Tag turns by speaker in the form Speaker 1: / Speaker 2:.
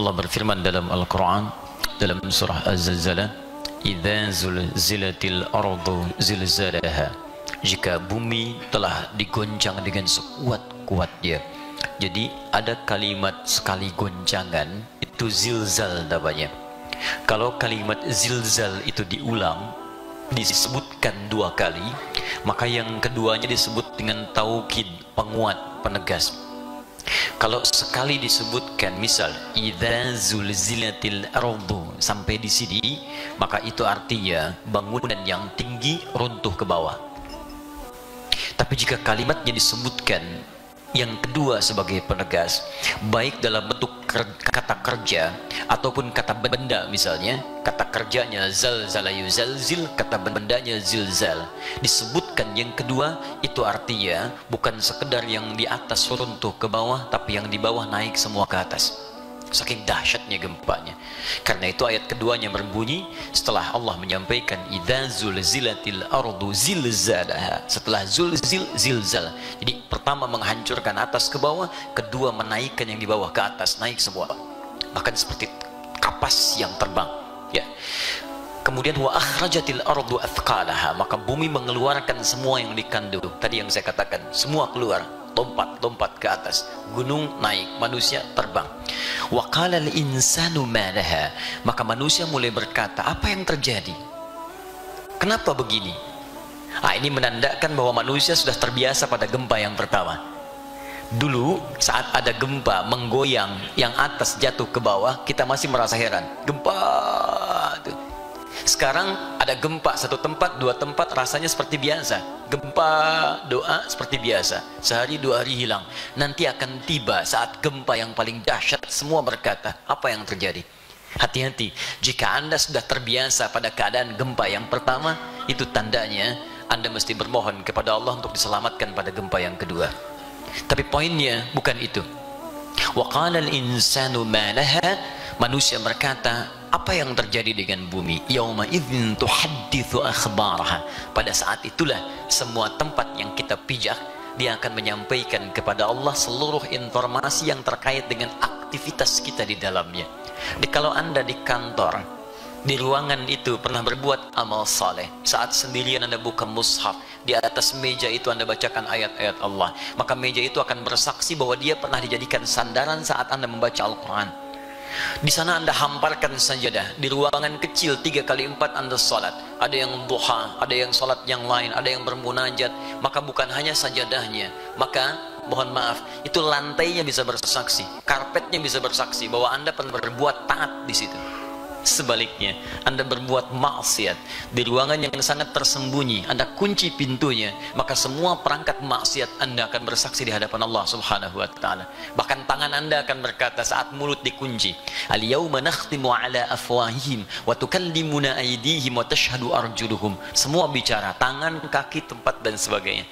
Speaker 1: Allah berfirman dalam Al-Quran dalam surah Az-Zalzalah, idza zulzilatil ardu zilzalaha, jika bumi telah digoncang dengan sekuat-kuatnya. Jadi ada kalimat sekali goncangan itu zilzal namanya. Kalau kalimat zilzal itu diulang, disebutkan 2 kali, maka yang keduanya disebut dengan taukid, penguat, penegas. Kalau sekali disebutkan, misal idza zulzilatil ardu sampai di sini, maka itu artinya bangunan yang tinggi runtuh ke bawah. Tapi jika kalimatnya disebutkan yang kedua sebagai penegas, baik dalam bentuk kata kerja ataupun kata benda, misalnya kata kerjanya zalzala yuzalzil, kata bendanya zilzal, disebutkan yang kedua, itu artinya bukan sekedar yang di atas runtuh ke bawah, tapi yang di bawah naik semua ke atas. Saking dahsyatnya gempanya. Karena itu ayat keduanya berbunyi setelah Allah menyampaikan idza zulzilatil ardu zilzalaha, setelah zulzil zilzal. Jadi pertama menghancurkan atas ke bawah, kedua menaikkan yang di bawah ke atas, naik semua. Bahkan seperti kapas yang terbang, ya. Kemudian wa akhrajatil ardu athqalaha, maka bumi mengeluarkan semua yang dikandung. Tadi yang saya katakan, semua keluar, lompat ke atas, gunung naik, manusia terbang. Wa qala al insanu ma laha, maka manusia mulai berkata, apa yang terjadi? Kenapa begini? Ini menandakan bahwa manusia sudah terbiasa pada gempa yang pertama. Dulu saat ada gempa menggoyang, yang atas jatuh ke bawah, kita masih merasa heran, gempa tuh. Sekarang ada gempa 1 tempat, 2 tempat, rasanya seperti biasa. Gempa, doa seperti biasa. Sehari 2 hari hilang. Nanti akan tiba saat gempa yang paling dahsyat, semua berkata, apa yang terjadi? Hati-hati, jika Anda sudah terbiasa pada keadaan gempa yang pertama, itu tandanya Anda mesti bermohon kepada Allah untuk diselamatkan pada gempa yang kedua. Tapi poinnya bukan itu. Wa qala al-insanu ma laha, manusia berkata, apa yang terjadi dengan bumi? Yauma idzin tuhadditsu akhbaraha, pada saat itulah semua tempat yang kita pijak, dia akan menyampaikan kepada Allah seluruh informasi yang terkait dengan aktivitas kita di dalamnya. Kalau Anda di kantor, di ruangan itu pernah berbuat amal saleh, saat sendirian Anda buka mushaf, di atas meja itu Anda bacakan ayat-ayat Allah, maka meja itu akan bersaksi bahwa dia pernah dijadikan sandaran saat Anda membaca Al-Quran. Di sana Anda hamparkan sajadah, di ruangan kecil 3 kali 4 Anda salat, ada yang duha, ada yang salat yang lain, ada yang bermunajat, maka bukan hanya sajadahnya, maka mohon maaf, itu lantainya bisa bersaksi, karpetnya bisa bersaksi bahwa Anda pernah berbuat taat di situ. Sebaliknya, Anda berbuat maksiat di ruangan yang sangat tersembunyi, Anda kunci pintunya, maka semua perangkat maksiat Anda akan bersaksi di hadapan Allah Subhanahu wa taala. Bahkan tangan Anda akan berkata saat mulut dikunci, al-yauma nakhtimu ala afwahihim wa tukallimuna aydihim wa tashhadu arjuluhum. Semua bicara, tangan, kaki, tempat dan sebagainya.